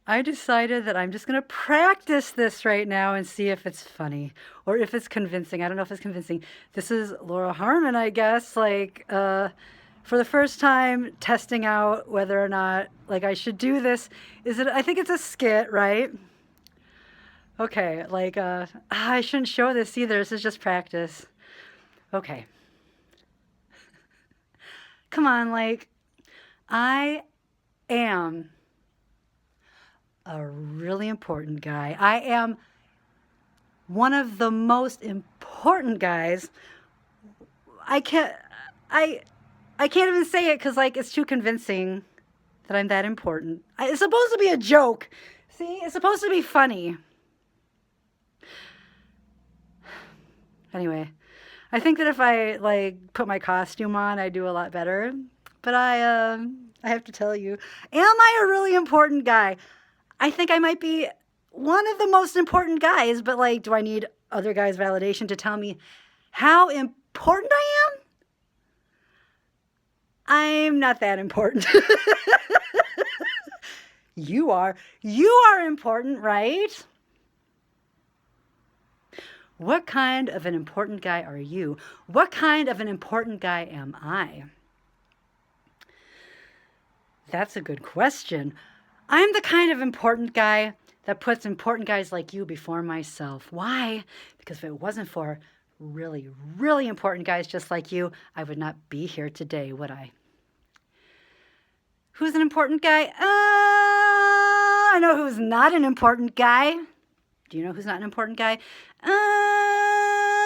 I decided that I'm just going to practice this right now and see if it's funny or if it's convincing. I don't know if it's convincing. This is Laura Harmon, I guess, for the first time testing out whether or not I should do this. I think it's a skit, right? Okay, I shouldn't show this either. This is just practice. Okay. Come on, I am a really important guy. I am one of the most important guys. I can't I I can't even say it cuz it's too convincing that I'm that important. It's supposed to be a joke. See? It's supposed to be funny. Anyway, I think that if I put my costume on, I do a lot better. But I have to tell you, am I a really important guy? I think I might be one of the most important guys, but do I need other guys' validation to tell me how important I am? I'm not that important. You are. You are important, right? What kind of an important guy are you? What kind of an important guy am I? That's a good question. I'm the kind of important guy that puts important guys like you before myself. Why? Because if it wasn't for really, really important guys just like you, I would not be here today, would I? Who's an important guy? I know who's not an important guy. Do you know who's not an important guy?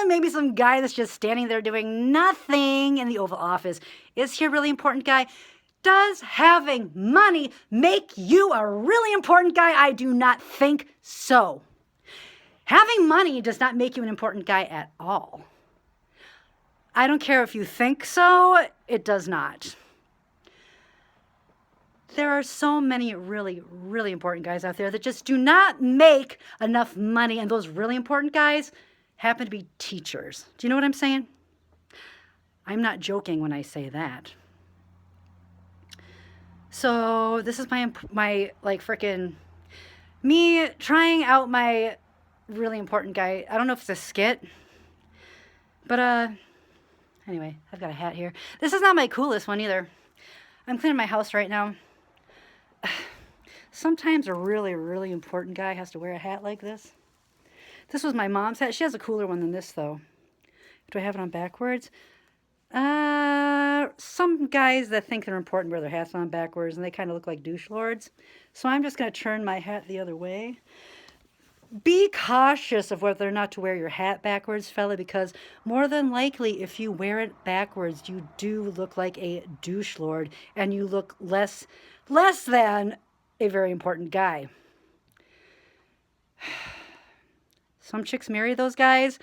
Maybe some guy that's just standing there doing nothing in the Oval Office. Is he a really important guy? Does having money make you a really important guy? I do not think so. Having money does not make you an important guy at all. I don't care if you think so, it does not. There are so many really, really important guys out there that just do not make enough money, and those really important guys happen to be teachers. Do you know what I'm saying? I'm not joking when I say that. So this is my frickin' me trying out my really important guy. I don't know if it's a skit, but anyway, I've got a hat here. This is not my coolest one either. I'm cleaning my house right now. Sometimes a really, really important guy has to wear a hat like this. This was my mom's hat. She has a cooler one than this, though. Do I have it on backwards? Some guys that think they're important wear their hats on backwards, and they kind of look like douche lords. So I'm just going to turn my hat the other way. Be cautious of whether or not to wear your hat backwards, fella, because more than likely, if you wear it backwards, you do look like a douche lord, and you look less than a very important guy. Some chicks marry those guys.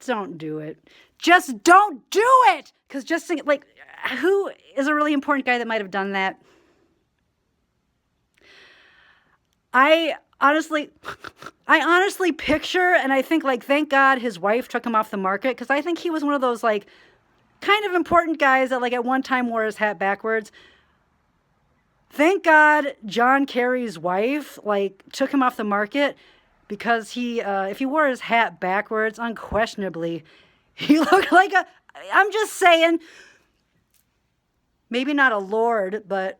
Don't do it. Just don't do it! Because just think, who is a really important guy that might have done that? I honestly picture, and I think, thank God his wife took him off the market, because I think he was one of those, kind of important guys that, at one time wore his hat backwards. Thank God John Kerry's wife, took him off the market, because if he wore his hat backwards, unquestionably, he looked like I'm just saying, maybe not a lord, but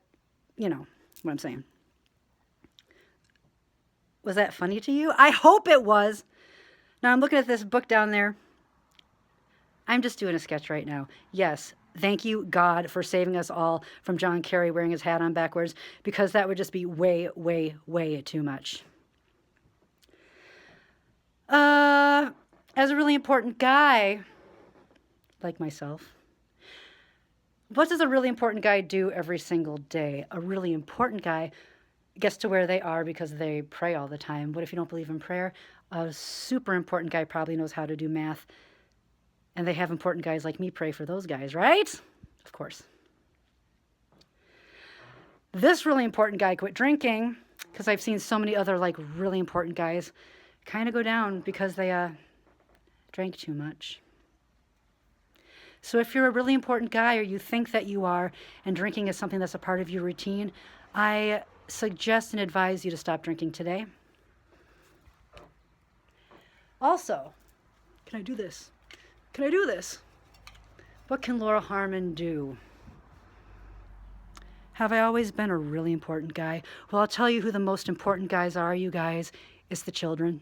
you know what I'm saying. Was that funny to you? I hope it was. Now I'm looking at this book down there. I'm just doing a sketch right now. Yes, thank you, God, for saving us all from John Kerry wearing his hat on backwards, because that would just be way, way, way too much. As a really important guy, like myself, what does a really important guy do every single day? A really important guy gets to where they are because they pray all the time. What if you don't believe in prayer? A super important guy probably knows how to do math. And they have important guys like me pray for those guys, right? Of course. This really important guy quit drinking, because I've seen so many other really important guys kind of go down because they drank too much. So if you're a really important guy, or you think that you are, and drinking is something that's a part of your routine, I suggest and advise you to stop drinking today. Also, can I do this? Can I do this? What can Laura Harmon do? Have I always been a really important guy? Well, I'll tell you who the most important guys are, you guys. It's the children.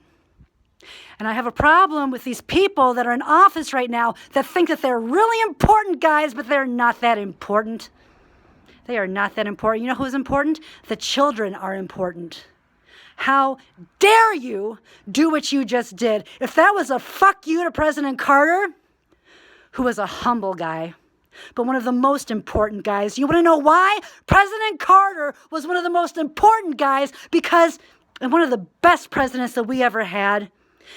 And I have a problem with these people that are in office right now that think that they're really important guys, but they're not that important. They are not that important. You know who's important? The children are important. How dare you do what you just did? If that was a fuck you to President Carter, who was a humble guy, but one of the most important guys. You want to know why? President Carter was one of the most important guys because, and one of the best presidents that we ever had,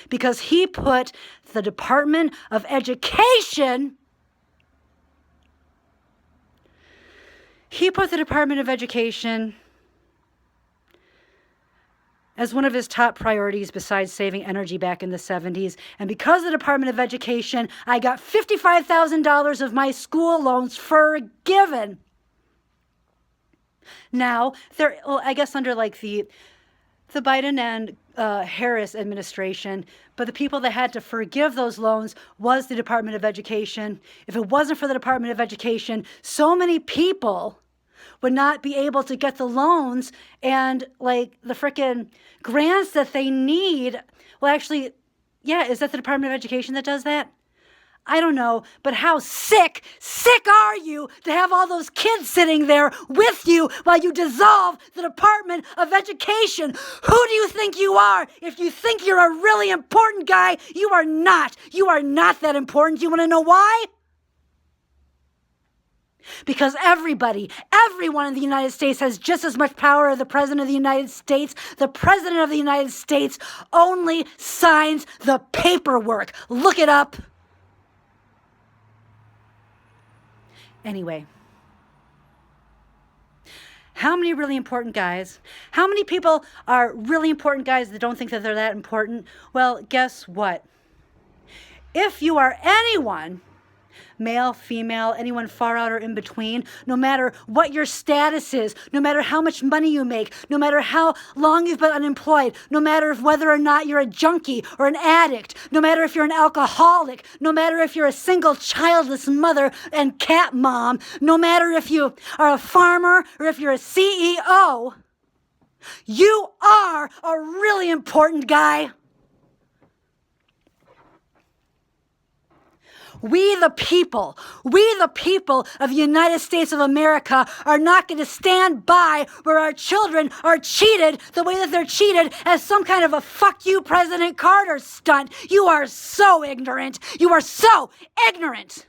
because he put the Department of Education, as one of his top priorities besides saving energy back in the 70s. And because of the Department of Education, I got $55,000 of my school loans forgiven. Now, I guess under like the Biden and Harris administration, but the people that had to forgive those loans was the Department of Education. If it wasn't for the Department of Education, so many people would not be able to get the loans and like the frickin' grants that they need. Well, actually, yeah, is that the Department of Education that does that? I don't know, but how sick are you to have all those kids sitting there with you while you dissolve the Department of Education? Who do you think you are? If you think you're a really important guy, you are not. You are not that important. You want to know why? Because everyone in the United States has just as much power as the President of the United States. The President of the United States only signs the paperwork. Look it up. Anyway, how many really important guys? How many people are really important guys that don't think that they're that important? Well, guess what? If you are anyone, male, female, anyone far out or in between, no matter what your status is, no matter how much money you make, no matter how long you've been unemployed, no matter whether or not you're a junkie or an addict, no matter if you're an alcoholic, no matter if you're a single childless mother and cat mom, no matter if you are a farmer or if you're a CEO, you are a really important guy. We the people of the United States of America are not going to stand by where our children are cheated the way that they're cheated as some kind of a fuck you President Carter stunt. You are so ignorant. You are so ignorant.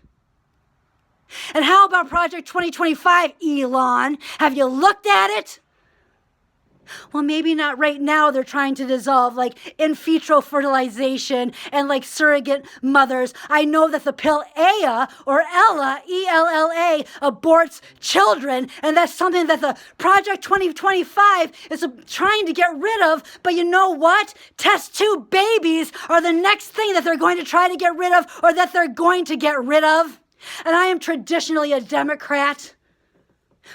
And how about Project 2025, Elon? Have you looked at it? Well, maybe not right now. They're trying to dissolve like in vitro fertilization and like surrogate mothers. I know that the pill Ella or Ella, E-L-L-A, aborts children. And that's something that the Project 2025 is trying to get rid of. But you know what? Test tube babies are the next thing that they're going to try to get rid of or that they're going to get rid of. And I am traditionally a Democrat.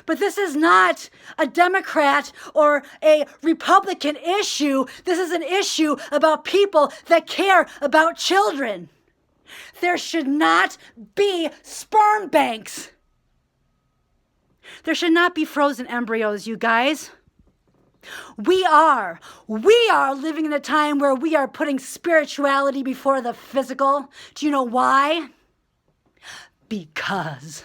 But this is not a Democrat or a Republican issue. This is an issue about people that care about children. There should not be sperm banks. There should not be frozen embryos, you guys. We are living in a time where we are putting spirituality before the physical. Do you know why? Because.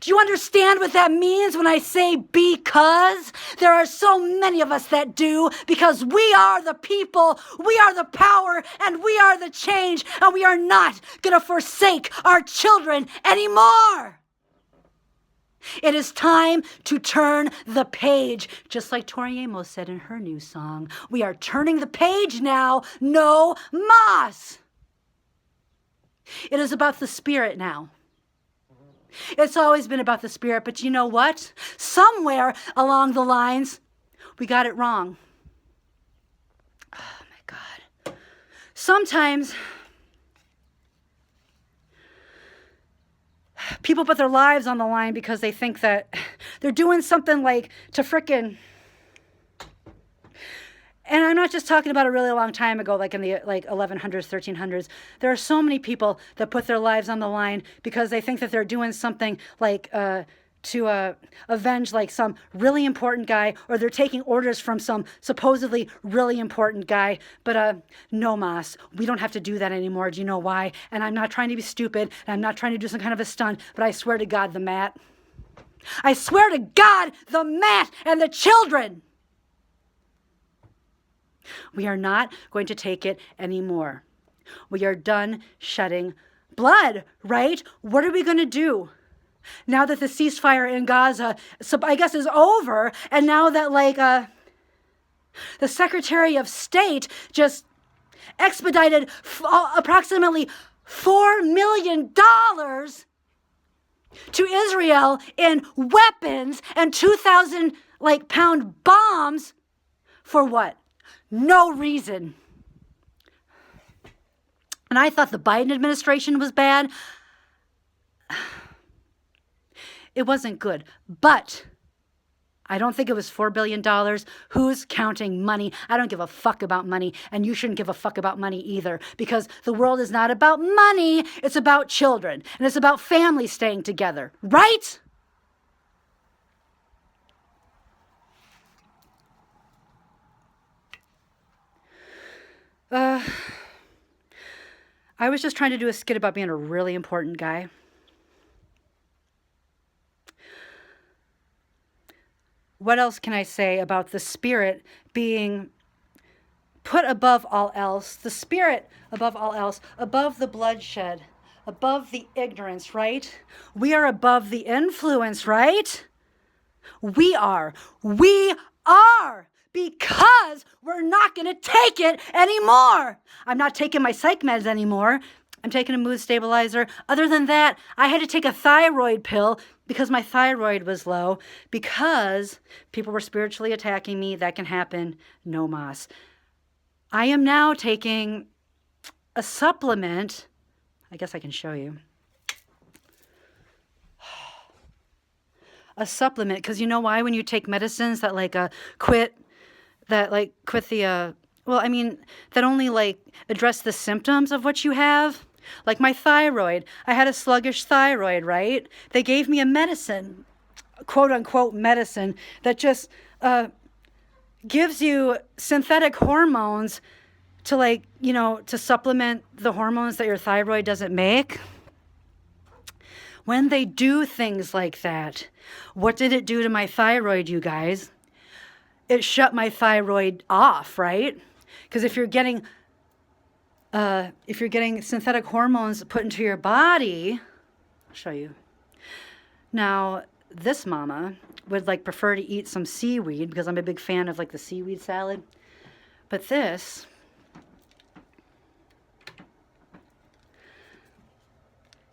Do you understand what that means when I say because? There are so many of us that do, because we are the people, we are the power, and we are the change, and we are not going to forsake our children anymore. It is time to turn the page, just like Tori Amos said in her new song. We are turning the page now, no mas. It is about the spirit now. It's always been about the spirit, but you know what? Somewhere along the lines, we got it wrong. Oh my God. Sometimes people put their lives on the line because they think that they're doing something like to frickin', And I'm not just talking about a really long time ago, like in the 1100s, 1300s. There are so many people that put their lives on the line because they think that they're doing something like to avenge like some really important guy, or they're taking orders from some supposedly really important guy. But no, Mas, we don't have to do that anymore. Do you know why? And I'm not trying to be stupid, and I'm not trying to do some kind of a stunt, but I swear to God, the mat. I swear to God, the mat and the children. We are not going to take it anymore. We are done shedding blood, right? What are we going to do? Now that the ceasefire in Gaza, I guess, is over, and now that the Secretary of State just expedited approximately $4 million to Israel in weapons and 2,000 pound bombs, for what? No reason. And I thought the Biden administration was bad. It wasn't good, but I don't think it was $4 billion. Who's counting money? I don't give a fuck about money, and you shouldn't give a fuck about money either, because the world is not about money. It's about children, and it's about families staying together, right? I was just trying to do a skit about being a really important guy. What else can I say about the spirit being put above all else? The spirit above all else, above the bloodshed, above the ignorance, right? We are above the influence, right? We are. We are. Because we're not going to take it anymore. I'm not taking my psych meds anymore. I'm taking a mood stabilizer. Other than that, I had to take a thyroid pill because my thyroid was low, because people were spiritually attacking me. That can happen. No mas. I am now taking a supplement. I guess I can show you. A supplement, because you know why? When you take medicines that quit the that only address the symptoms of what you have. Like my thyroid, I had a sluggish thyroid, right? They gave me a medicine, quote unquote medicine, that just gives you synthetic hormones to to supplement the hormones that your thyroid doesn't make. When they do things like that, what did it do to my thyroid, you guys? It shut my thyroid off, right? Because if you're getting synthetic hormones put into your body, I'll show you. Now, this mama would prefer to eat some seaweed, because I'm a big fan of the seaweed salad. But this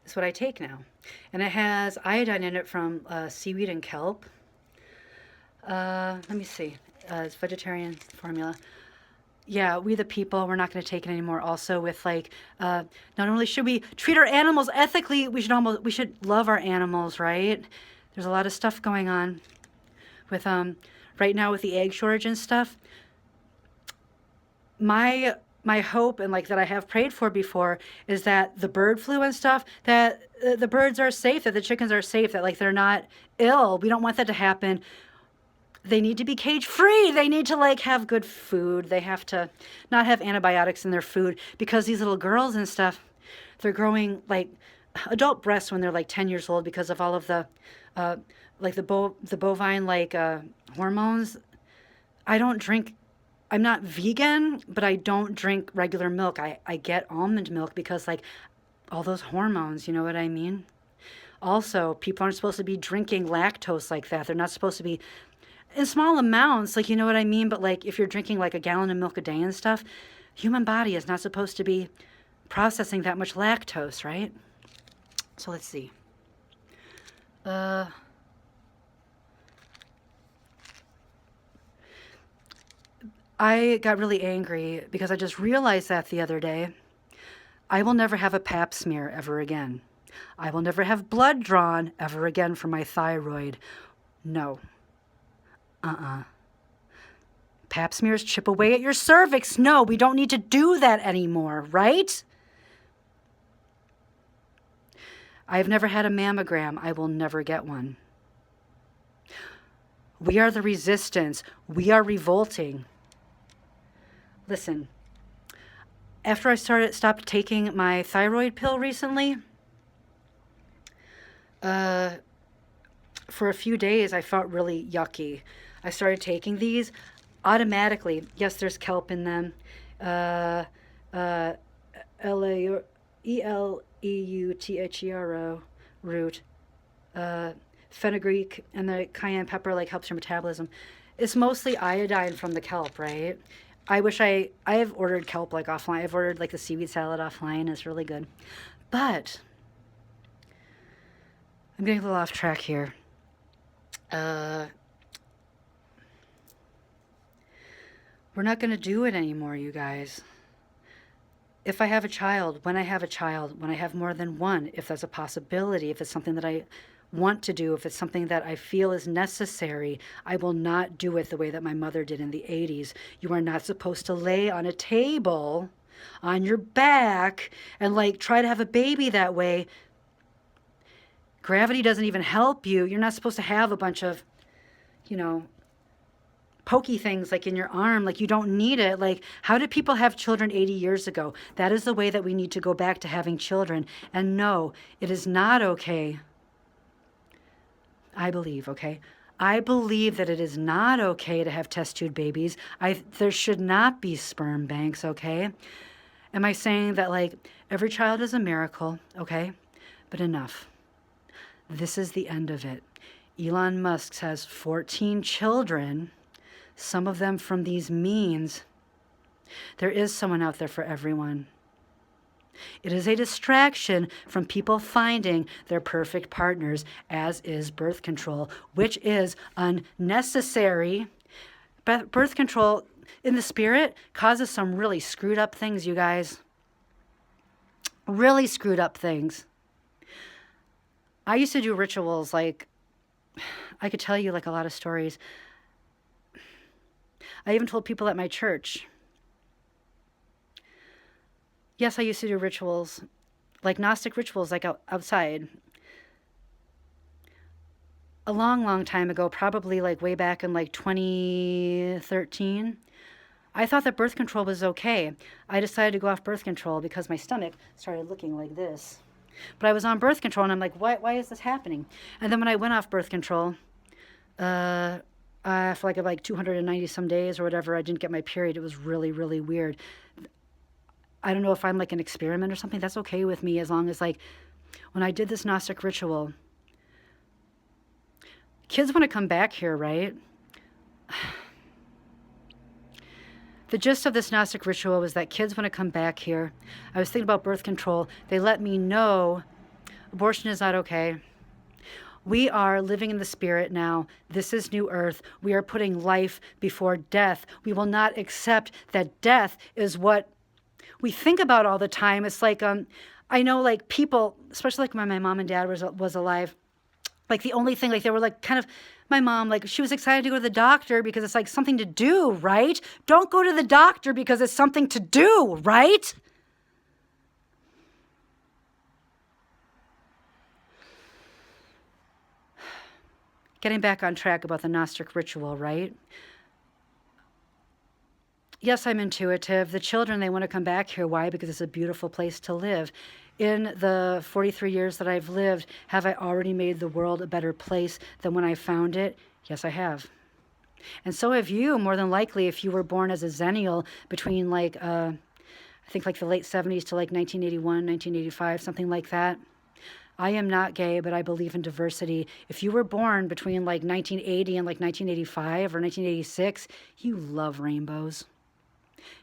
is what I take now. And it has iodine in it from seaweed and kelp. Let me see. It's vegetarian formula. Yeah, we the people, we're not going to take it anymore. Also with not only should we treat our animals ethically, we should love our animals, right? There's a lot of stuff going on with right now with the egg shortage and stuff. My hope, and that I have prayed for before, is that the bird flu and stuff, that the birds are safe, that the chickens are safe, that they're not ill. We don't want that to happen. They need to be cage free. They need to have good food. They have to not have antibiotics in their food, because these little girls and stuff, they're growing adult breasts when they're 10 years old, because of all of the the bovine hormones. I'm not vegan, but I don't drink regular milk. I get almond milk because all those hormones, you know what I mean? Also, people aren't supposed to be drinking lactose like that. They're not supposed to be in small amounts, you know what I mean? But if you're drinking a gallon of milk a day and stuff, human body is not supposed to be processing that much lactose, right? So let's see. I got really angry because I just realized that the other day. I will never have a pap smear ever again. I will never have blood drawn ever again for my thyroid. No. Pap smears chip away at your cervix. No, we don't need to do that anymore, right? I've never had a mammogram. I will never get one. We are the resistance. We are revolting. Listen, after I stopped taking my thyroid pill recently, for a few days I felt really yucky. I started taking these automatically. Yes, there's kelp in them. Eleutherro root. Fenugreek and the cayenne pepper like helps your metabolism. It's mostly iodine from the kelp, right? I've ordered kelp like offline. I've ordered like the seaweed salad offline. It's really good. But I'm getting a little off track here. We're not going to do it anymore, you guys. If I have a child, when I have a child, when I have more than one, if that's a possibility, if it's something that I want to do, if it's something that I feel is necessary, I will not do it the way that my mother did in the 80s. You are not supposed to lay on a table on your back and like try to have a baby that way. Gravity doesn't even help you. You're not supposed to have a bunch of, pokey things like in your arm, like you don't need it. Like, how did people have children 80 years ago? That is the way that we need to go back to having children. And no, it is not okay. I believe that it is not okay to have test tube babies. There should not be sperm banks, okay? Am I saying that like every child is a miracle, okay? But enough. This is the end of it. Elon Musk has 14 children, some of them from these means. There is someone out there for everyone. It is a distraction from people finding their perfect partners, as is birth control, which is unnecessary. But birth control in the spirit causes some really screwed up things, you guys. Really screwed up things. I used to do rituals, like, I could tell you like a lot of stories. I even told people at my church. Yes, I used to do rituals, like Gnostic rituals, like outside. A long, long time ago, probably like way back in like 2013, I thought that birth control was okay. I decided to go off birth control because my stomach started looking like this. But I was on birth control, and I'm like, why is this happening? And then when I went off birth control, for like 290 some days or whatever, I didn't get my period. It was really, really weird. I don't know if I'm like an experiment or something. That's okay with me, as long as like when I did this Gnostic ritual, kids want to come back here, right? The gist of this Gnostic ritual was that kids want to come back here. I was thinking about birth control. They let me know abortion is not okay. We are living in the spirit now. This is new earth. We are putting life before death. We will not accept that death is what we think about all the time. It's like, I know like people, especially like when my mom and dad was alive, like the only thing, like they were like kind of, my mom, like she was excited to go to the doctor because it's like something to do, right? Don't go to the doctor because it's something to do, right? Getting back on track about the Gnostic ritual, right? Yes, I'm intuitive. The children, they want to come back here. Why? Because it's a beautiful place to live. In the 43 years that I've lived, have I already made the world a better place than when I found it? Yes, I have. And so have you, more than likely, if you were born as a Xennial between like, I think like the late 70s to like 1981, 1985, something like that. I am not gay, but I believe in diversity. If you were born between like 1980 and like 1985 or 1986, you love rainbows.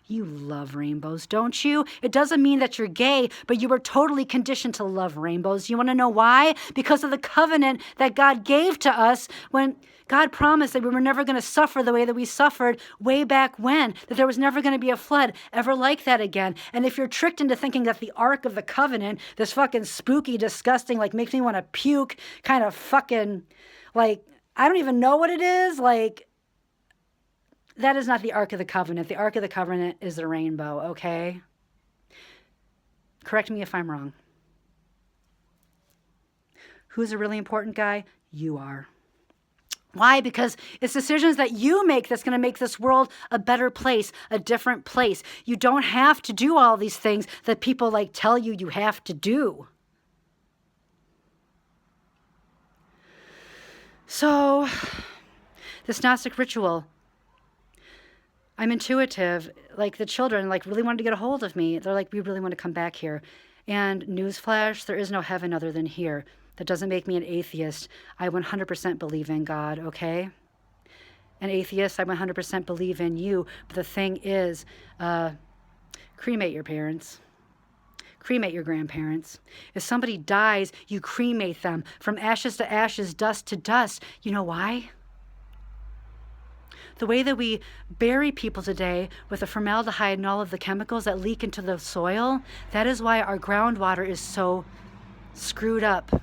You love rainbows, don't you? It doesn't mean that you're gay, but you were totally conditioned to love rainbows. You want to know why? Because of the covenant that God gave to us when God promised that we were never going to suffer the way that we suffered way back when, that there was never going to be a flood ever like that again. And if you're tricked into thinking that the Ark of the Covenant, this fucking spooky, disgusting, like makes me want to puke, kind of fucking, like, I don't even know what it is, like, that is not the Ark of the Covenant. The Ark of the Covenant is the rainbow, okay? Correct me if I'm wrong. Who's a really important guy? You are. Why? Because it's decisions that you make that's going to make this world a better place, a different place. You don't have to do all these things that people like tell you you have to do. So, this Gnostic ritual, I'm intuitive. Like the children, like really wanted to get a hold of me. They're like, we really want to come back here. And newsflash, there is no heaven other than here. That doesn't make me an atheist. I 100% believe in God, okay? An atheist, I 100% believe in you. But the thing is, cremate your parents. Cremate your grandparents. If somebody dies, you cremate them from ashes to ashes, dust to dust. You know why? The way that we bury people today with the formaldehyde and all of the chemicals that leak into the soil, that is why our groundwater is so screwed up.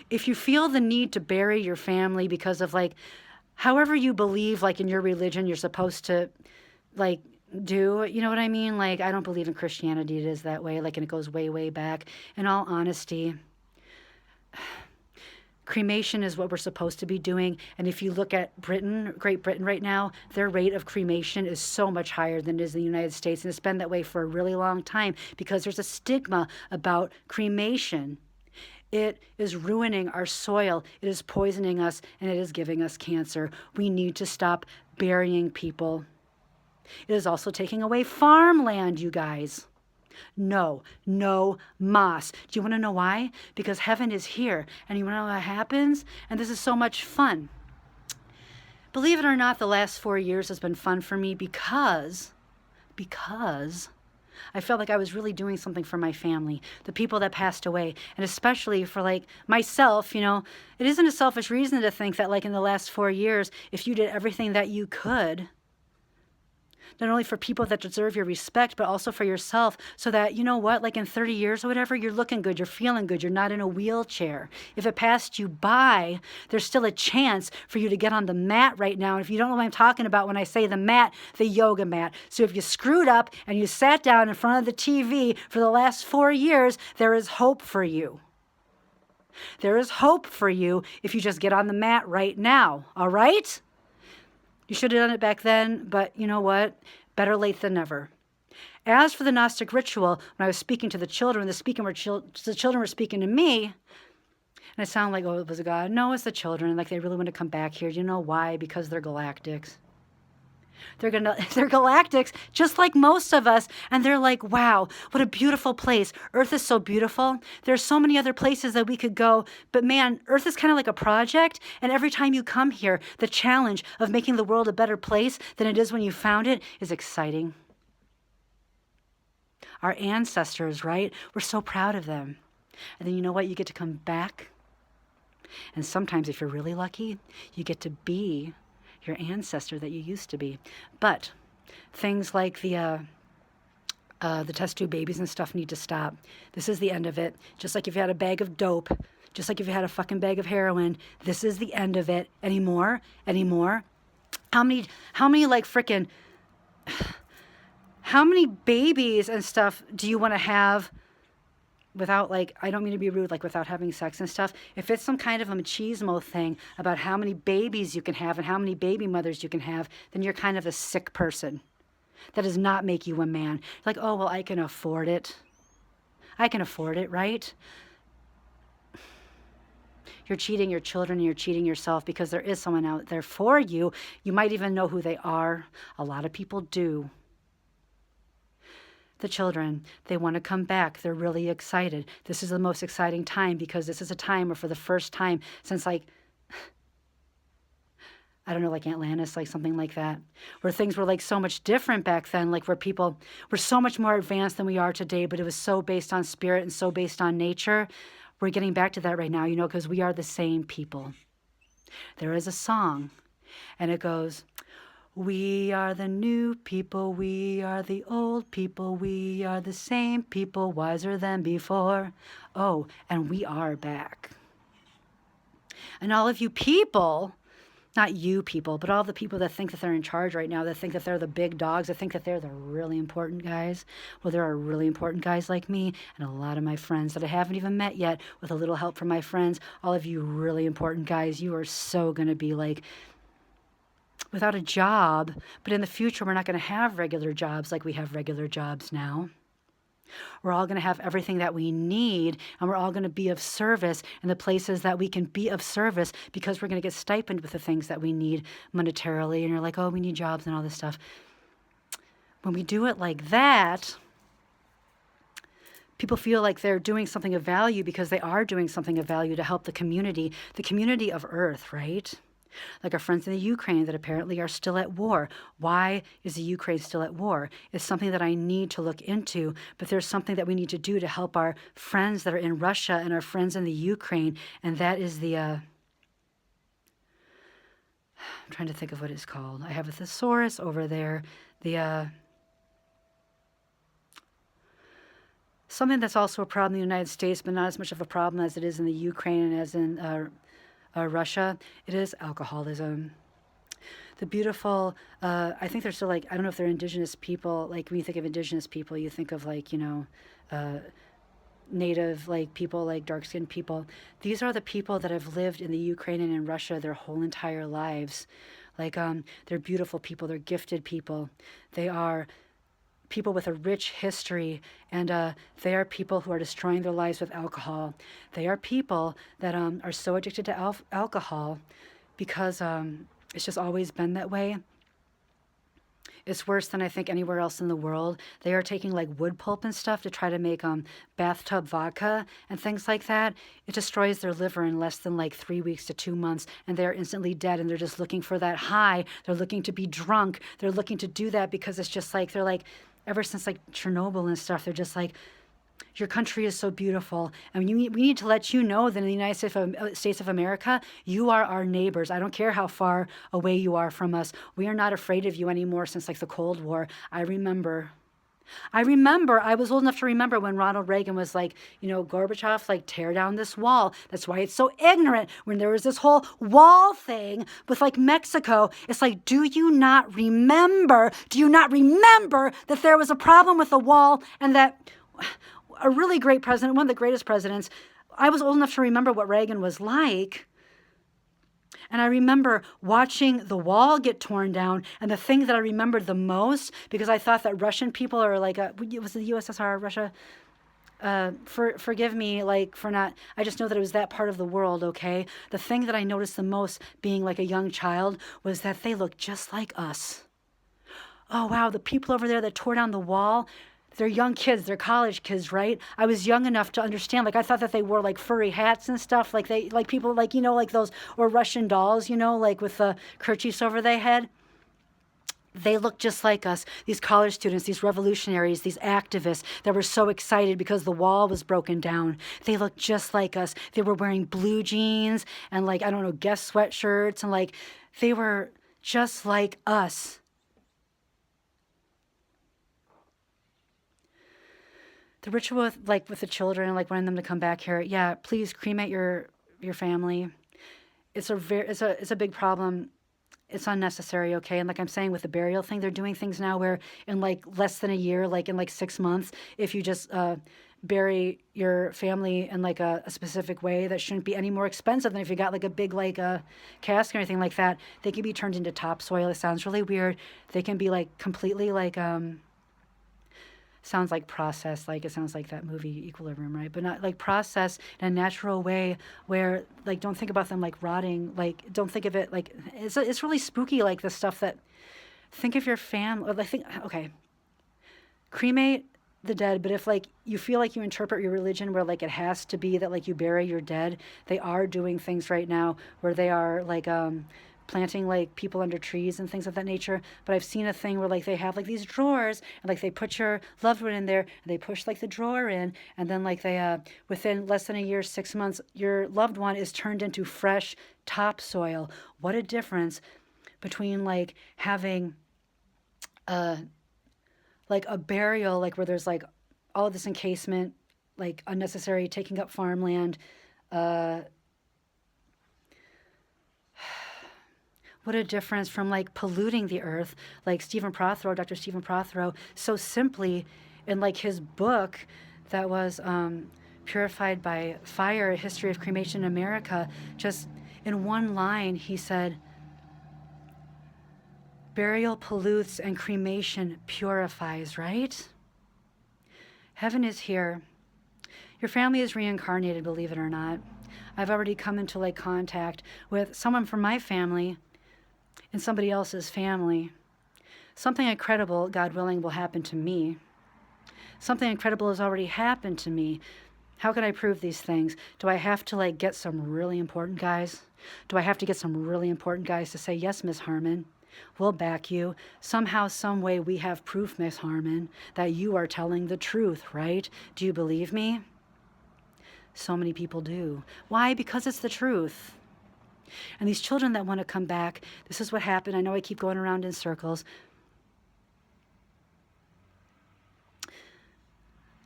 If you feel the need to bury your family because of like, however you believe, like in your religion, you're supposed to like do, you know what I mean? Like, I don't believe in Christianity. It is that way. Like, and it goes way, way back. In all honesty, cremation is what we're supposed to be doing. And if you look at Great Britain right now, their rate of cremation is so much higher than it is in the United States. And it's been that way for a really long time because there's a stigma about cremation. It is ruining our soil. It is poisoning us, and it is giving us cancer. We need to stop burying people. It is also taking away farmland, you guys. No moss. Do you want to know why? Because heaven is here, and you want to know what happens? And this is so much fun. Believe it or not, the last 4 years has been fun for me because I felt like I was really doing something for my family, the people that passed away, and especially for like myself, you know, it isn't a selfish reason to think that like in the last 4 years, if you did everything that you could, not only for people that deserve your respect, but also for yourself, so that, you know what, like in 30 years or whatever, you're looking good, you're feeling good, you're not in a wheelchair. If it passed you by, there's still a chance for you to get on the mat right now. And if you don't know what I'm talking about when I say the mat, the yoga mat. So if you screwed up and you sat down in front of the TV for the last 4 years, there is hope for you. There is hope for you if you just get on the mat right now, all right? You should have done it back then, but you know what? Better late than never. As for the Gnostic ritual, when I was speaking to the children, the children were speaking to me, and it sounded like, oh, it was a God. No, it's the children. Like, they really want to come back here. You know why? Because they're galactics. They're galactics, just like most of us. And they're like, wow, what a beautiful place. Earth is so beautiful. There's so many other places that we could go. But man, Earth is kind of like a project. And every time you come here, the challenge of making the world a better place than it is when you found it is exciting. Our ancestors, right? We're so proud of them. And then you know what? You get to come back. And sometimes, if you're really lucky, you get to be your ancestor that you used to be. But things like the test tube babies and stuff need to stop. This is the end of it. Just like if you had a bag of dope, just like if you had a fucking bag of heroin, this is the end of it. Anymore? How many like frickin', how many babies and stuff do you want to have without, like, I don't mean to be rude, like without having sex and stuff? If it's some kind of a machismo thing about how many babies you can have and how many baby mothers you can have, then you're kind of a sick person. That does not make you a man. Like, oh, well, I can afford it. I can afford it, right? You're cheating your children and you're cheating yourself because there is someone out there for you. You might even know who they are. A lot of people do. The children, they want to come back. They're really excited. This is the most exciting time because this is a time where for the first time since, like, I don't know, like Atlantis, like something like that, where things were like so much different back then, like where people were so much more advanced than we are today, but it was so based on spirit and so based on nature. We're getting back to that right now, you know, because we are the same people. There is a song, and it goes, we are the new people, we are the old people, we are the same people, wiser than before. Oh, and we are back. And all of you people not you people, but all the people that think that they're in charge right now, that think that they're the big dogs, that think that they're the really important guys. Well, there are really important guys like me and a lot of my friends that I haven't even met yet with a little help from my friends. All of you really important guys, you are so going to be like without a job, but in the future, we're not going to have regular jobs like we have regular jobs now. We're all going to have everything that we need, and we're all going to be of service in the places that we can be of service because we're going to get stipend with the things that we need monetarily. And you're like, oh, we need jobs and all this stuff. When we do it like that, people feel like they're doing something of value because they are doing something of value to help the community of Earth, right? Like our friends in the Ukraine that apparently are still at war. Why is the Ukraine still at war? It's something that I need to look into, but there's something that we need to do to help our friends that are in Russia and our friends in the Ukraine, and that is the, I'm trying to think of what it's called. I have a thesaurus over there. The, something that's also a problem in the United States, but not as much of a problem as it is in the Ukraine and as in Russia, it is alcoholism. The beautiful, I think they're still like, I don't know if they're indigenous people. Like when you think of indigenous people, you think of like, native like people, like dark-skinned people. These are the people that have lived in the Ukraine and in Russia their whole entire lives. Like they're beautiful people, they're gifted people. They are people with a rich history, and they are people who are destroying their lives with alcohol. They are people that are so addicted to alcohol because it's just always been that way. It's worse than I think anywhere else in the world. They are taking like wood pulp and stuff to try to make bathtub vodka and things like that. It destroys their liver in less than like 3 weeks to 2 months, and they're instantly dead, and they're just looking for that high. They're looking to be drunk. They're looking to do that because it's just like, they're like, ever since like Chernobyl and stuff, they're just like, your country is so beautiful, and we need to let you know that in the United States of America, you are our neighbors. I don't care how far away you are from us. We are not afraid of you anymore since like the Cold War. I remember, I was old enough to remember when Ronald Reagan was like, Gorbachev, like tear down this wall. That's why it's so ignorant when there was this whole wall thing with like Mexico. It's like, do you not remember that there was a problem with the wall and that a really great president, one of the greatest presidents, I was old enough to remember what Reagan was like. And I remember watching the wall get torn down, and the thing that I remembered the most, because I thought that Russian people are like, it was the USSR, Russia, forgive me, like, for not, I just know that it was that part of the world, okay? The thing that I noticed the most being like a young child was that they looked just like us. Oh, wow, the people over there that tore down the wall, they're young kids, they're college kids, right? I was young enough to understand. Like, I thought that they wore like furry hats and stuff, like people, like, like those, or Russian dolls, like with the kerchiefs over their head. They look just like us, these college students, these revolutionaries, these activists that were so excited because the wall was broken down. They looked just like us. They were wearing blue jeans and like, I don't know, Guess sweatshirts, and like, they were just like us. The ritual with the children, like wanting them to come back here. Yeah, please cremate your family. It's a big problem. It's unnecessary, okay? And like I'm saying with the burial thing, they're doing things now where in like less than a year, like in like 6 months, if you just bury your family in like a specific way that shouldn't be any more expensive than if you got like a big like casket or anything like that, they can be turned into topsoil. It sounds really weird. They can be like completely like sounds like processed, like it sounds like that movie Equilibrium, right? But not like processed in a natural way where like don't think about them like rotting, like don't think of it like it's really spooky, like the stuff that think of your family. I think, okay, cremate the dead, but if like you feel like you interpret your religion where like it has to be that like you bury your dead, they are doing things right now where they are like planting like people under trees and things of that nature. But I've seen a thing where like they have like these drawers and like they put your loved one in there and they push like the drawer in, and then like they within less than a year, 6 months, your loved one is turned into fresh topsoil. What a difference between like having like a burial, like where there's like all of this encasement, like unnecessary taking up farmland, What a difference from like polluting the earth, like Stephen Prothero, Dr. Stephen Prothero, so simply in like his book that was Purified by Fire, A History of Cremation in America, just in one line, he said, burial pollutes and cremation purifies, right? Heaven is here. Your family is reincarnated, believe it or not. I've already come into like contact with someone from my family and somebody else's family. Something incredible, God willing, will happen to me. Something incredible has already happened to me. How can I prove these things? Do I have to like get some really important guys? Do I have to get some really important guys to say, yes, Miss Harmon, we'll back you. Somehow, some way we have proof, Miss Harmon, that you are telling the truth, right? Do you believe me? So many people do. Why? Because it's the truth. And these children that want to come back, this is what happened. I know I keep going around in circles.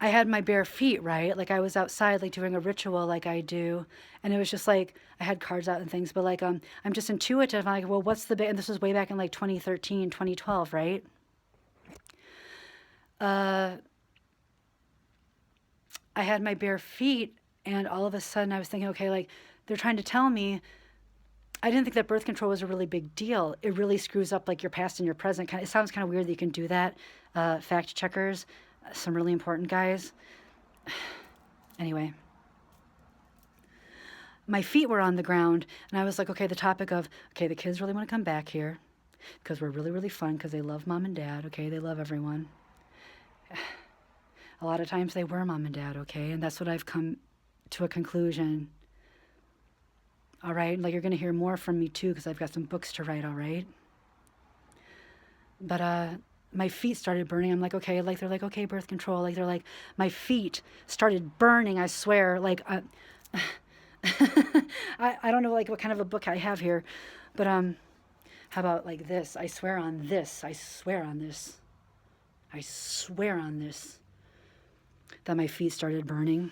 I had my bare feet, right? Like I was outside, like doing a ritual like I do. And it was just like, I had cards out and things, but like, I'm just intuitive. I'm like, well, what's the big, and this was way back in like 2013, 2012, right? I had my bare feet and all of a sudden I was thinking, okay, like they're trying to tell me, I didn't think that birth control was a really big deal. It really screws up like your past and your present. It sounds kind of weird that you can do that. Fact checkers, some really important guys. Anyway, my feet were on the ground and I was like, okay, the topic of, okay, the kids really want to come back here because we're really, really fun because they love mom and dad. Okay, they love everyone. A lot of times they were mom and dad, okay? And that's what I've come to a conclusion. All right, like you're going to hear more from me too because I've got some books to write, all right? But my feet started burning. I'm like, okay, like they're like, okay, birth control. Like they're like, my feet started burning, I swear. Like, I don't know like what kind of a book I have here, but how about like this? I swear on this. I swear on this. I swear on this. That my feet started burning.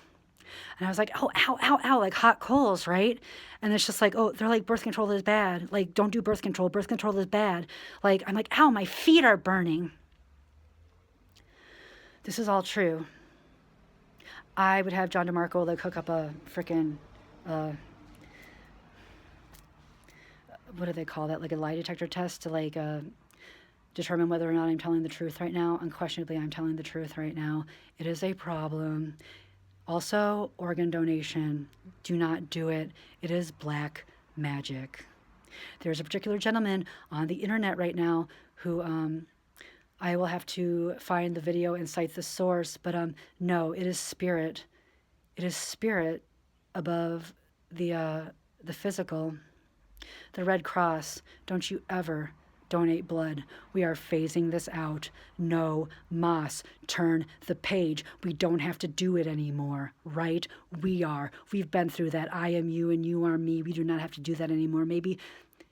And I was like, oh, ow, ow, ow, like hot coals, right? And it's just like, oh, they're like, birth control is bad. Like, don't do birth control. Birth control is bad. Like, I'm like, ow, my feet are burning. This is all true. I would have John DeMarco like hook up a freaking, what do they call that? Like a lie detector test to like determine whether or not I'm telling the truth right now. Unquestionably, I'm telling the truth right now. It is a problem. Also, organ donation. Do not do it. It is black magic. There's a particular gentleman on the internet right now who I will have to find the video and cite the source, but no, it is spirit. It is spirit above the physical. The Red Cross, don't you ever donate blood. We are phasing this out. No mas. Turn the page. We don't have to do it anymore, right? We are. We've been through that. I am you and you are me. We do not have to do that anymore. Maybe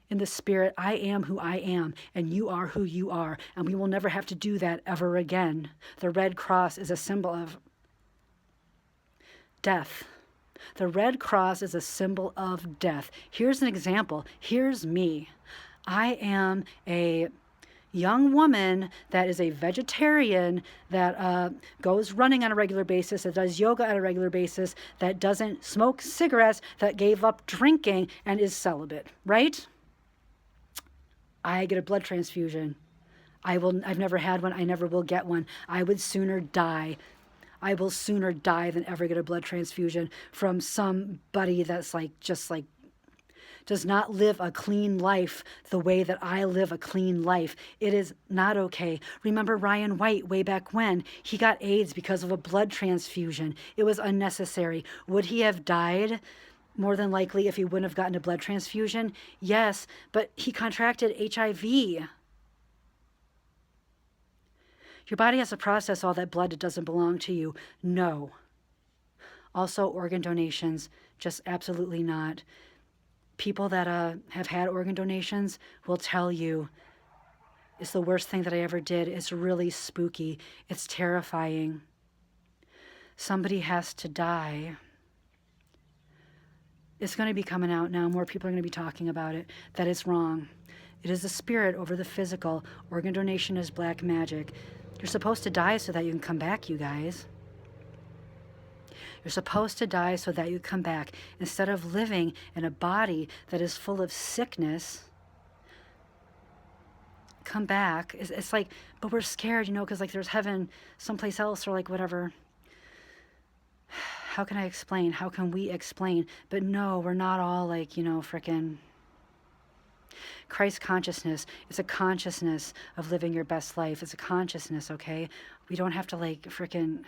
in the spirit, I am who I am and you are who you are, and we will never have to do that ever again. The Red Cross is a symbol of death. The Red Cross is a symbol of death. Here's an example. Here's me. I am a young woman that is a vegetarian, that goes running on a regular basis, that does yoga on a regular basis, that doesn't smoke cigarettes, that gave up drinking and is celibate, right? I get a blood transfusion. I've never had one. I never will get one. I would sooner die. I will sooner die than ever get a blood transfusion from somebody that's like, just like, does not live a clean life the way that I live a clean life. It is not okay. Remember Ryan White way back when? He got AIDS because of a blood transfusion. It was unnecessary. Would he have died? More than likely if he wouldn't have gotten a blood transfusion? Yes, but he contracted HIV. Your body has to process all that blood that doesn't belong to you. No. Also, organ donations, just absolutely not. People that have had organ donations will tell you it's the worst thing that I ever did. It's really spooky. It's terrifying. Somebody has to die. It's going to be coming out now. More people are going to be talking about it. That is wrong. It is the spirit over the physical. Organ donation is black magic. You're supposed to die so that you can come back, you guys. You're supposed to die so that you come back. Instead of living in a body that is full of sickness, come back. It's like, but we're scared, because like there's heaven someplace else or like whatever. How can I explain? How can we explain? But no, we're not all like, frickin' Christ consciousness. It's a consciousness of living your best life. It's a consciousness, okay? We don't have to like frickin'...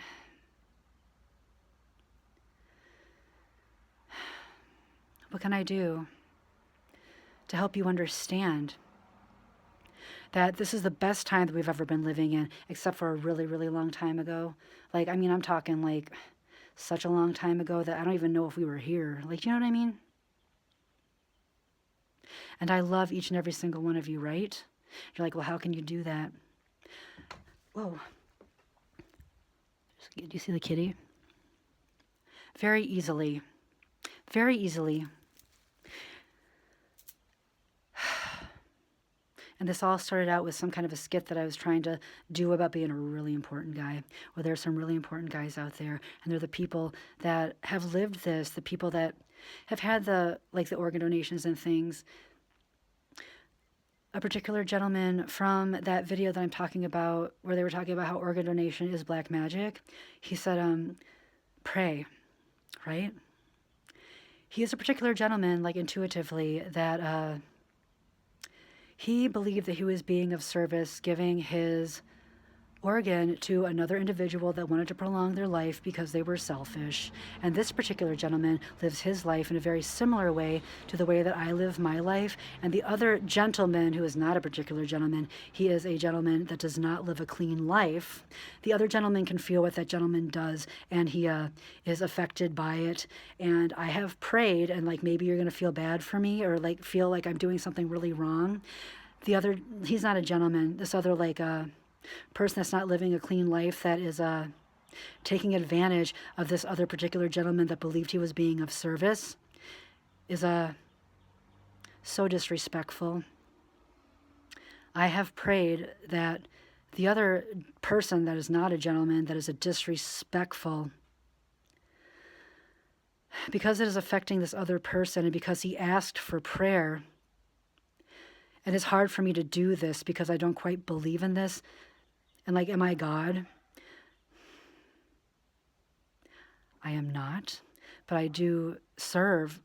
What can I do to help you understand that this is the best time that we've ever been living in, except for a really, really long time ago? Like, I mean, I'm talking like such a long time ago that I don't even know if we were here. Like, you know what I mean? And I love each and every single one of you, right? You're like, well, how can you do that? Whoa. Do you see the kitty? Very easily. Very easily. And this all started out with some kind of a skit that I was trying to do about being a really important guy. Well, there's some really important guys out there, and they're the people that have lived this, the people that have had the organ donations and things. A particular gentleman from that video that I'm talking about, where they were talking about how organ donation is black magic, he said, pray, right? He is a particular gentleman, like intuitively, that he believed that he was being of service, giving his organ to another individual that wanted to prolong their life because they were selfish. And this particular gentleman lives his life in a very similar way to the way that I live my life. And the other gentleman, who is not a particular gentleman, he is a gentleman that does not live a clean life. The other gentleman can feel what that gentleman does, and he is affected by it. And I have prayed, and like maybe you're going to feel bad for me, or like feel like I'm doing something really wrong. He's not a gentleman. This other person that's not living a clean life, that is taking advantage of this other particular gentleman that believed he was being of service, is so disrespectful. I have prayed that the other person that is not a gentleman, that is a disrespectful, because it is affecting this other person, and because he asked for prayer, and it's hard for me to do this because I don't quite believe in this. And like, am I God? I am not, but I do serve.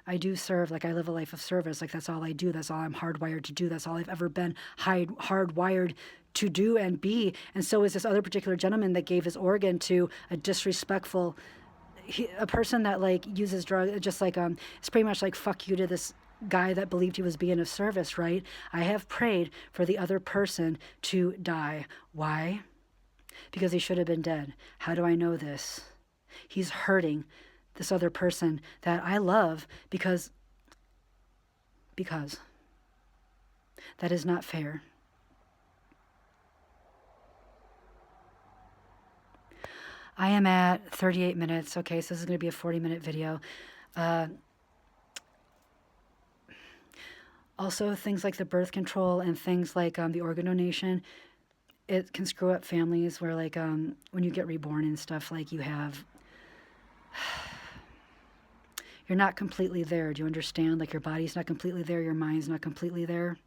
Like I live a life of service. Like that's all I do. That's all I'm hardwired to do. That's all I've ever been hardwired to do and be. And so is this other particular gentleman that gave his organ to a disrespectful, a person that like uses drugs, just like, it's pretty much like fuck you to this guy that believed he was being of service, right? I have prayed for the other person to die. Why? Because he should have been dead. How do I know this? He's hurting this other person that I love because that is not fair. I am at 38 minutes. Okay, so this is going to be a 40-minute video. Also, things like the birth control and things like the organ donation, it can screw up families where like when you get reborn and stuff, like you're not completely there. Do you understand? Like your body's not completely there, your mind's not completely there.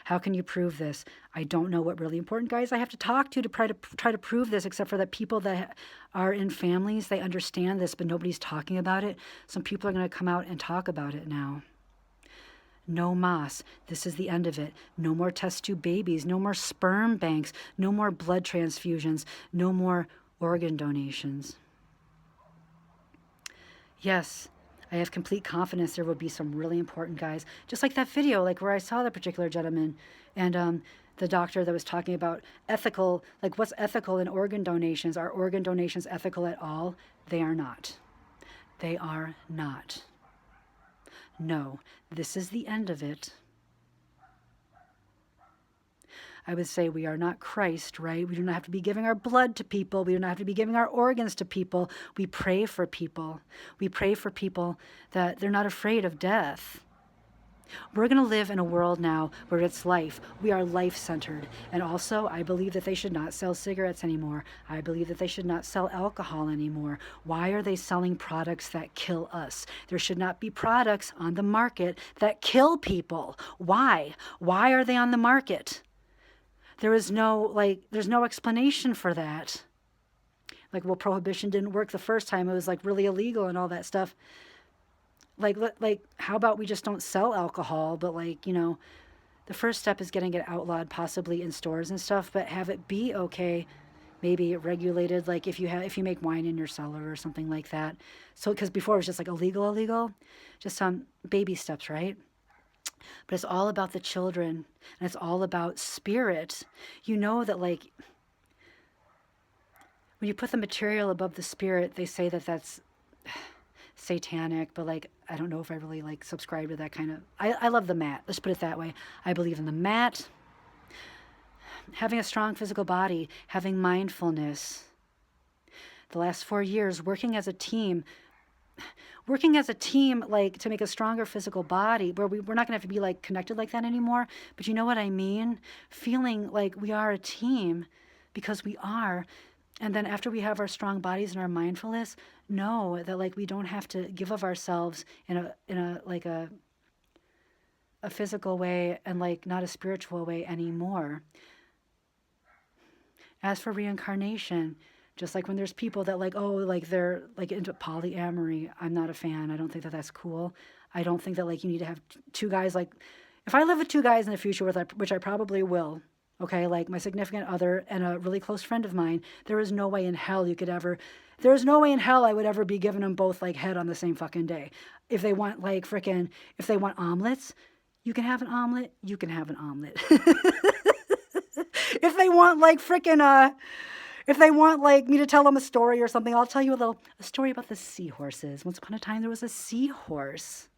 How can you prove this? I don't know what really important guys I have to talk to try to prove this, except for that people that are in families, they understand this, but nobody's talking about it. Some people are going to come out and talk about it now. No mas. This is the end of it. No more test tube babies. No more sperm banks. No more blood transfusions. No more organ donations. Yes, I have complete confidence there will be some really important guys. Just like that video, like where I saw that particular gentleman and the doctor that was talking about ethical, like what's ethical in organ donations. Are organ donations ethical at all? They are not. They are not. No, this is the end of it. I would say we are not Christ, right? We do not have to be giving our blood to people. We do not have to be giving our organs to people. We pray for people. We pray for people that they're not afraid of death. We're going to live in a world now where it's life. We are life-centered. And also, I believe that they should not sell cigarettes anymore. I believe that they should not sell alcohol anymore. Why are they selling products that kill us? There should not be products on the market that kill people. Why? Why are they on the market? There's no explanation for that. Like, well, prohibition didn't work the first time. It was like really illegal and all that stuff. Like, how about we just don't sell alcohol, but the first step is getting it outlawed, possibly in stores and stuff, but have it be okay, maybe regulated, like if you make wine in your cellar or something like that. So, because before it was just like illegal, just some baby steps, right? But it's all about the children, and it's all about spirit. You know that when you put the material above the spirit, they say that that's satanic, but I don't know if I really subscribe to that kind of. I love the mat. Let's put it that way. I believe in the mat, having a strong physical body, having mindfulness. The last 4 years, working as a team, to make a stronger physical body, where we're not going to have to be connected like that anymore. But you know what I mean? Feeling like we are a team, because we are. And then after we have our strong bodies and our mindfulness, know that we don't have to give of ourselves in a physical way and not a spiritual way anymore. As for reincarnation, just when there's people that they're into polyamory, I'm not a fan. I don't think that that's cool. I don't think that you need to have two guys. If I live with two guys in the future, which I probably will, okay, my significant other and a really close friend of mine, there is no way in hell I would ever be giving them both head on the same fucking day. If they want if they want omelets, you can have an omelet, you can have an omelet. If they want if they want me to tell them a story or something, I'll tell you a story about the seahorses. Once upon a time there was a seahorse.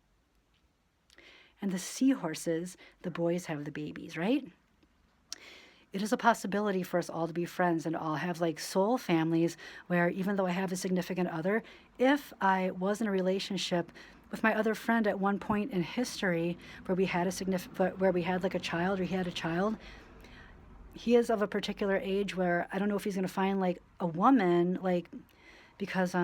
And the seahorses, the boys have the babies, right? It is a possibility for us all to be friends and all have soul families where, even though I have a significant other, if I was in a relationship with my other friend at one point in history where we had a child, or he had a child, he is of a particular age where I don't know if he's going to find a woman, because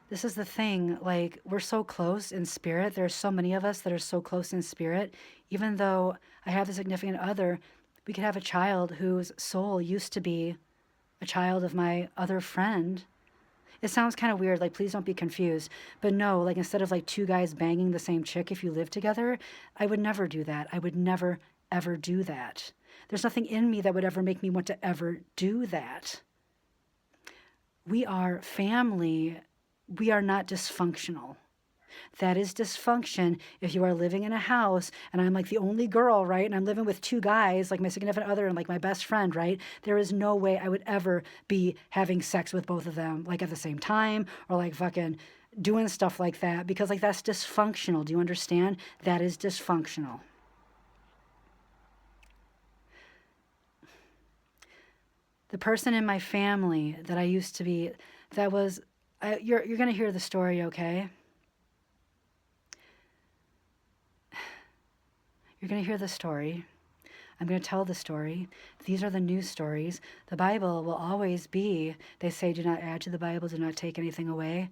this is the thing, we're so close in spirit. There's so many of us that are so close in spirit. Even though I have a significant other, we could have a child whose soul used to be a child of my other friend. It sounds kind of weird, please don't be confused. But no, instead of two guys banging the same chick if you live together, I would never do that. I would never, ever do that. There's nothing in me that would ever make me want to ever do that. We are family. We are not dysfunctional. That is dysfunction if you are living in a house and I'm the only girl, right? And I'm living with two guys, my significant other and my best friend, right? There is no way I would ever be having sex with both of them at the same time, or fucking doing stuff like that, because that's dysfunctional. Do you understand? That is dysfunctional. The person in my family that I used to be, you're going to hear the story, okay? You're going to hear the story. I'm going to tell the story. These are the news stories. The Bible will always be, they say, do not add to the Bible, do not take anything away.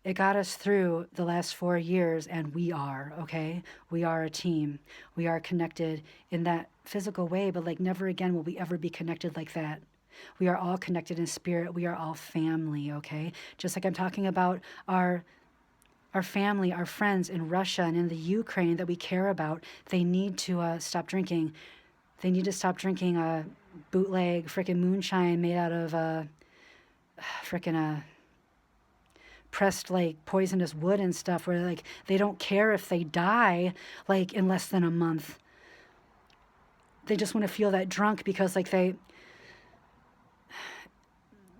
It got us through the last 4 years, and we are, okay? We are a team. We are connected in that physical way, but never again will we ever be connected like that. We are all connected in spirit. We are all family, okay? Just like I'm talking about our family, our friends in Russia and in the Ukraine that we care about, they need to stop drinking. They need to stop drinking bootleg frickin' moonshine made out of frickin' pressed poisonous wood and stuff, where they don't care if they die in less than a month. They just want to feel that drunk because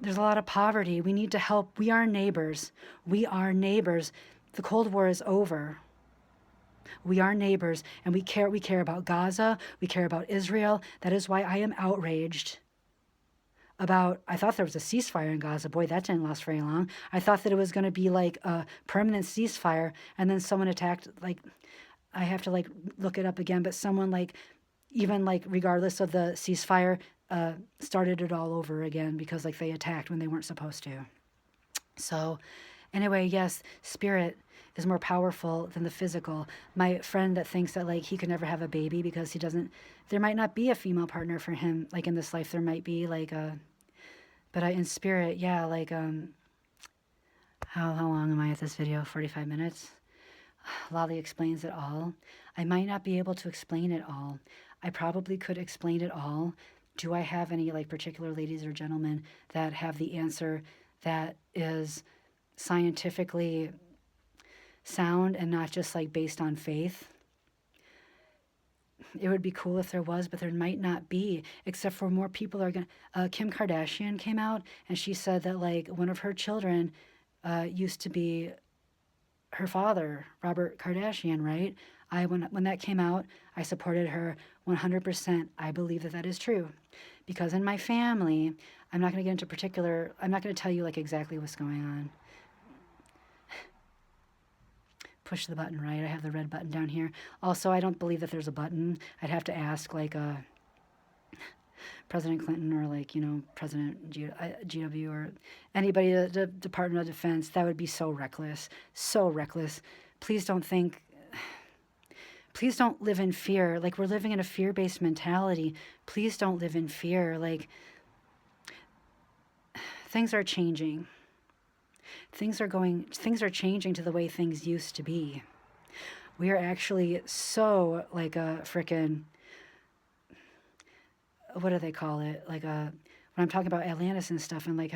there's a lot of poverty. We need to help. We are neighbors. We are neighbors. The Cold War is over. We are neighbors, and we care about Gaza. We care about Israel. That is why I am outraged. about, I thought there was a ceasefire in Gaza. Boy, that didn't last very long. I thought that it was going to be like a permanent ceasefire, and then someone attacked, like, I have to like look it up again, but someone like, even like regardless of the ceasefire, started it all over again because like they attacked when they weren't supposed to. So anyway, yes, spirit is more powerful than the physical. My friend that thinks that like he could never have a baby because he doesn't, there might not be a female partner for him. Like in this life, there might be like a, but in spirit, yeah, like, how long am I at this video? 45 minutes? Lolly explains it all. I might not be able to explain it all. I probably could explain it all. Do I have any like particular ladies or gentlemen that have the answer that is scientifically sound and not just like based on faith? It would be cool if there was, but there might not be, except for more people are going to... Kim Kardashian came out and she said that like one of her children used to be her father, Robert Kardashian, right? When that came out, I supported her 100%. I believe that that is true. Because in my family, I'm not going to get into particular, I'm not going to tell you like exactly what's going on. Push the button, right? I have the red button down here. Also, I don't believe that there's a button. I'd have to ask like President Clinton or like, you know, President GW or anybody at the Department of Defense. That would be so reckless. So reckless. Please don't think, please don't live in fear. Like we're living in a fear-based mentality. Please don't live in fear. Like things are changing. Things are changing to the way things used to be. We are actually so like a frickin', what do they call it? Like when I'm talking about Atlantis and stuff, and like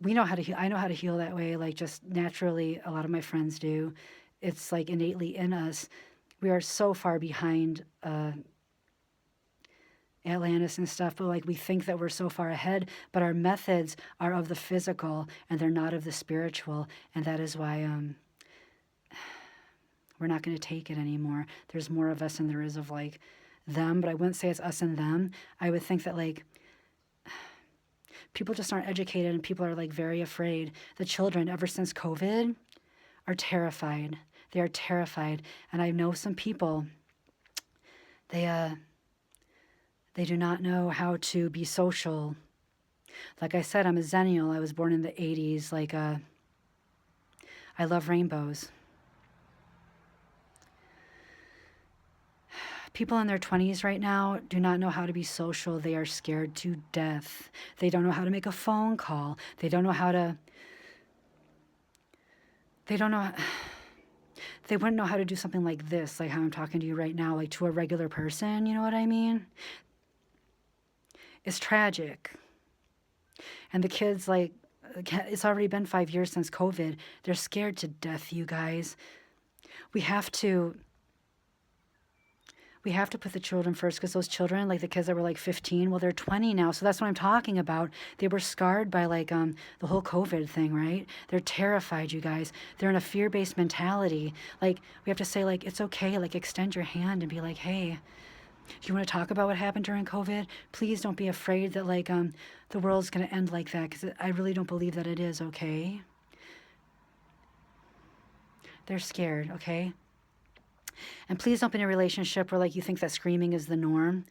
we know how to heal. I know how to heal that way, like just naturally. A lot of my friends do. It's like innately in us. We are so far behind Atlantis and stuff, but like we think that we're so far ahead, but our methods are of the physical and they're not of the spiritual, and that is why we're not going to take it anymore. There's more of us than there is of like them, but I wouldn't say it's us and them. I would think that like people just aren't educated and people are like very afraid. The children, ever since COVID, are terrified. They are terrified, and I know some people, they do not know how to be social. Like I said, I'm a Zennial. I was born in the 80s. Like, I love rainbows. People in their 20s right now do not know how to be social. They are scared to death. They don't know how to make a phone call. They don't know how to... They don't know... They wouldn't know how to do something like this, like how I'm talking to you right now, like to a regular person, you know what I mean? It's tragic. And the kids, like, it's already been 5 years since COVID. They're scared to death, you guys. We have to put the children first, because those children, like the kids that were like 15, well, they're 20 now. So that's what I'm talking about. They were scarred by like the whole COVID thing, right? They're terrified, you guys. They're in a fear-based mentality. Like we have to say like, it's okay, like extend your hand and be like, hey, do you want to talk about what happened during COVID? Please don't be afraid that like the world's going to end like that, because I really don't believe that it is, okay? They're scared, okay? And please don't be in a relationship where like you think that screaming is the norm.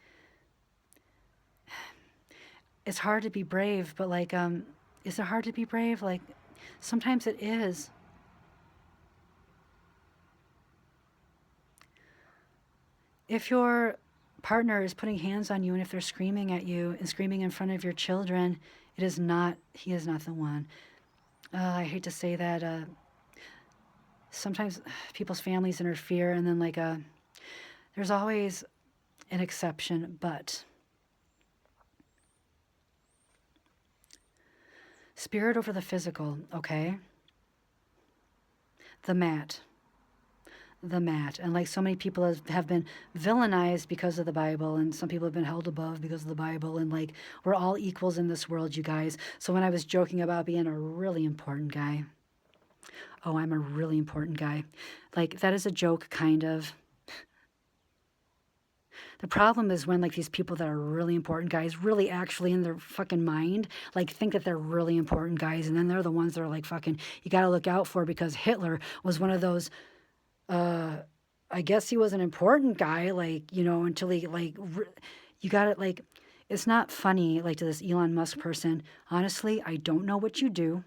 It's hard to be brave, but like, is it hard to be brave? Like, sometimes it is. If your partner is putting hands on you and if they're screaming at you and screaming in front of your children, he is not the one. I hate to say that, sometimes people's families interfere, and then like there's always an exception, but spirit over the physical, okay? The mat. And like so many people have been villainized because of the Bible, and some people have been held above because of the Bible, and like we're all equals in this world, you guys. So when I was joking about being a really important guy, oh, I'm a really important guy. Like, that is a joke, kind of. The problem is when like these people that are really important guys really actually in their fucking mind like think that they're really important guys, and then they're the ones that are like fucking you got to look out for, because Hitler was one of those I guess he was an important guy, like, until he like you got it like it's not funny like to this Elon Musk person. Honestly, I don't know what you do.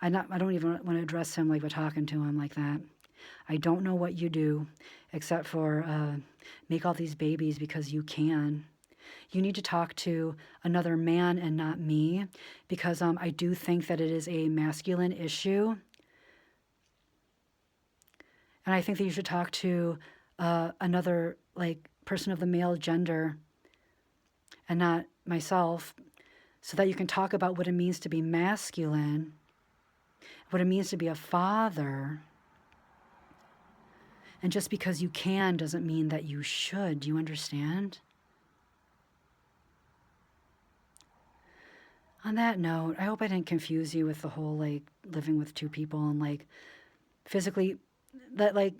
I don't even want to address him like by talking to him like that. I don't know what you do except for make all these babies because you can. You need to talk to another man and not me, because I do think that it is a masculine issue. And I think that you should talk to another like person of the male gender and not myself, so that you can talk about what it means to be masculine, what it means to be a father. And just because you can doesn't mean that you should. Do you understand? On that note, I hope I didn't confuse you with the whole like living with two people and like physically that like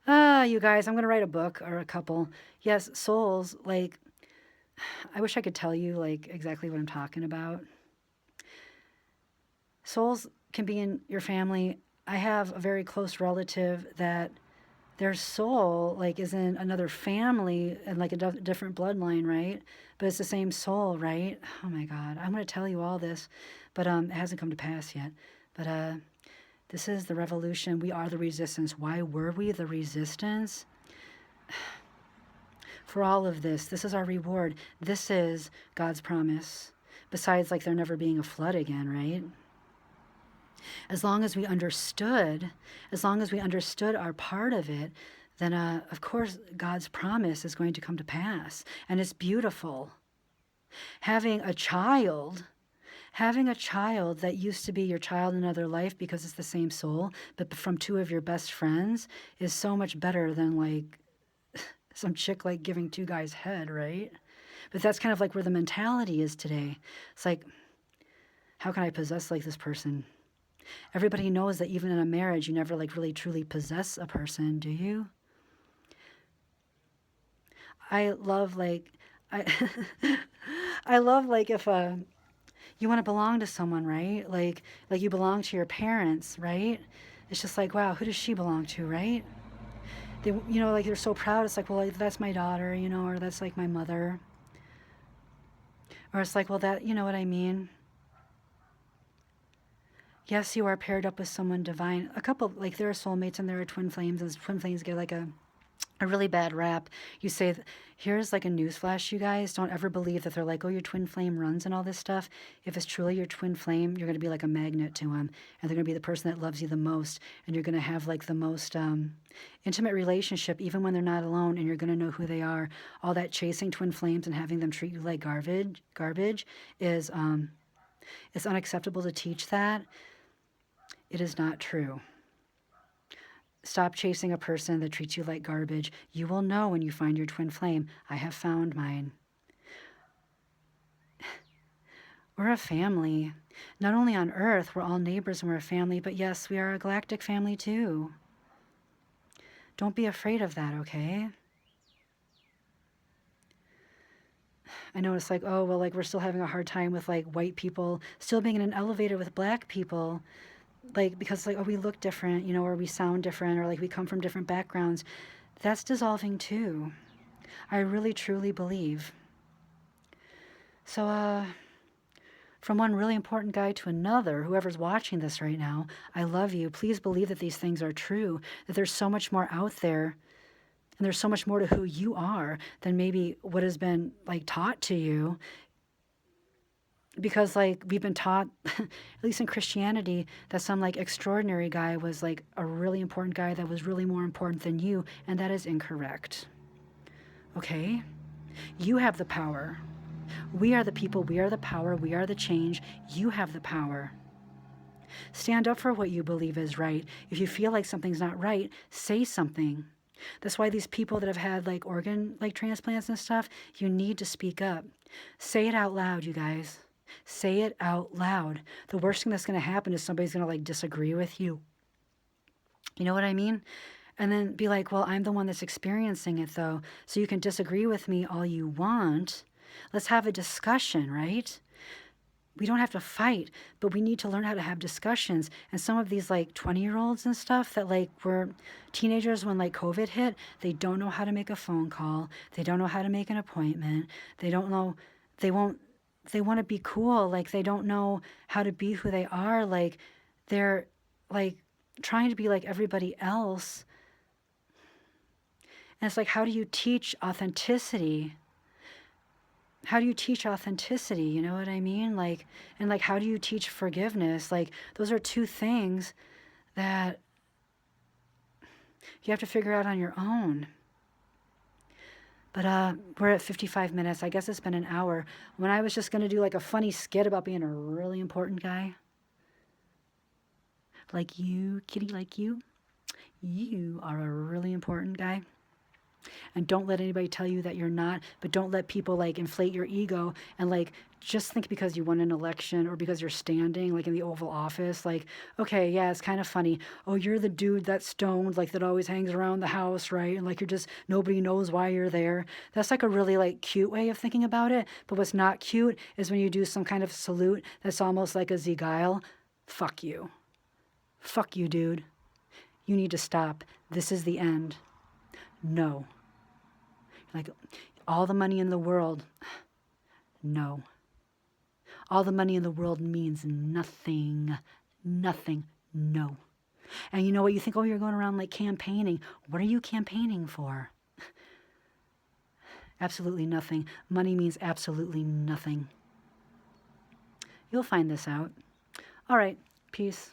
you guys, I'm going to write a book or a couple. Yes, souls, like I wish I could tell you like exactly what I'm talking about. Souls can be in your family. I have a very close relative that their soul like is in another family and like a different bloodline, right? But it's the same soul, right? Oh my God, I'm going to tell you all this, but it hasn't come to pass yet. But this is the revolution. We are the resistance. Why were we the resistance? For all of this, this is our reward. This is God's promise. Besides, like there never being a flood again, right? As long as we understood our part of it, then of course God's promise is going to come to pass. And it's beautiful. Having a child that used to be your child in another life because it's the same soul, but from two of your best friends, is so much better than like some chick like giving two guys head, right? But that's kind of like where the mentality is today. It's like, how can I possess like this person? Everybody knows that even in a marriage, you never like really truly possess a person, do you? I love like, I, I love like if you want to belong to someone, right? Like you belong to your parents, right? It's just like, wow, who does she belong to, right? They, like they're so proud. It's like, well, like, that's my daughter, or that's like my mother. Or it's like, well, that, you know what I mean? Yes, you are paired up with someone divine. A couple, like there are soulmates and there are twin flames, and twin flames get like a really bad rap. You say, here's like a newsflash, you guys. Don't ever believe that they're like, oh, your twin flame runs and all this stuff. If it's truly your twin flame, you're going to be like a magnet to them. And they're going to be the person that loves you the most. And you're going to have like the most intimate relationship, even when they're not alone. And you're going to know who they are. All that chasing twin flames and having them treat you like garbage is it's unacceptable to teach that. It is not true. Stop chasing a person that treats you like garbage. You will know when you find your twin flame. I have found mine. We're a family. Not only on Earth, we're all neighbors and we're a family, but yes, we are a galactic family too. Don't be afraid of that, okay? I know it's like, oh, well, like we're still having a hard time with like white people still being in an elevator with black people. Like, because like, oh, we look different, or we sound different, or like we come from different backgrounds. That's dissolving too. I really, truly believe. So, from one really important guy to another, whoever's watching this right now, I love you. Please believe that these things are true, that there's so much more out there, and there's so much more to who you are than maybe what has been like taught to you. Because like we've been taught, at least in Christianity, that some like extraordinary guy was like a really important guy that was really more important than you, and that is incorrect. Okay? You have the power. We are the people, we are the power, we are the change. You have the power. Stand up for what you believe is right. If you feel like something's not right, say something. That's why these people that have had like organ like transplants and stuff, you need to speak up. Say it out loud, you guys. Say it out loud. The worst thing that's going to happen is somebody's going to like disagree with you. You know what I mean? And then be like, well, I'm the one that's experiencing it though. So you can disagree with me all you want. Let's have a discussion, right? We don't have to fight, but we need to learn how to have discussions. And some of these like 20-year-olds and stuff that like were teenagers when like COVID hit, they don't know how to make a phone call. They don't know how to make an appointment. They don't know, they won't, they want to be cool. Like they don't know how to be who they are. Like they're like trying to be like everybody else. And it's like, how do you teach authenticity? How do you teach authenticity? You know what I mean? Like, and like, how do you teach forgiveness? Like, those are two things that you have to figure out on your own. But we're at 55 minutes. I guess it's been an hour. When I was just going to do like a funny skit about being a really important guy. Like you, kitty, like you. You are a really important guy. And don't let anybody tell you that you're not, but don't let people like inflate your ego and like just think because you won an election or because you're standing like in the Oval Office, like, okay, yeah, it's kind of funny. Oh, you're the dude that's stoned, like that always hangs around the house, right? And like you're just, nobody knows why you're there. That's like a really like cute way of thinking about it. But what's not cute is when you do some kind of salute that's almost like a Ziegel. Fuck you. Fuck you, dude. You need to stop. This is the end. No. Like, all the money in the world. No. All the money in the world means nothing. Nothing. No. And you know what? You think, oh, you're going around like campaigning. What are you campaigning for? Absolutely nothing. Money means absolutely nothing. You'll find this out. All right. Peace.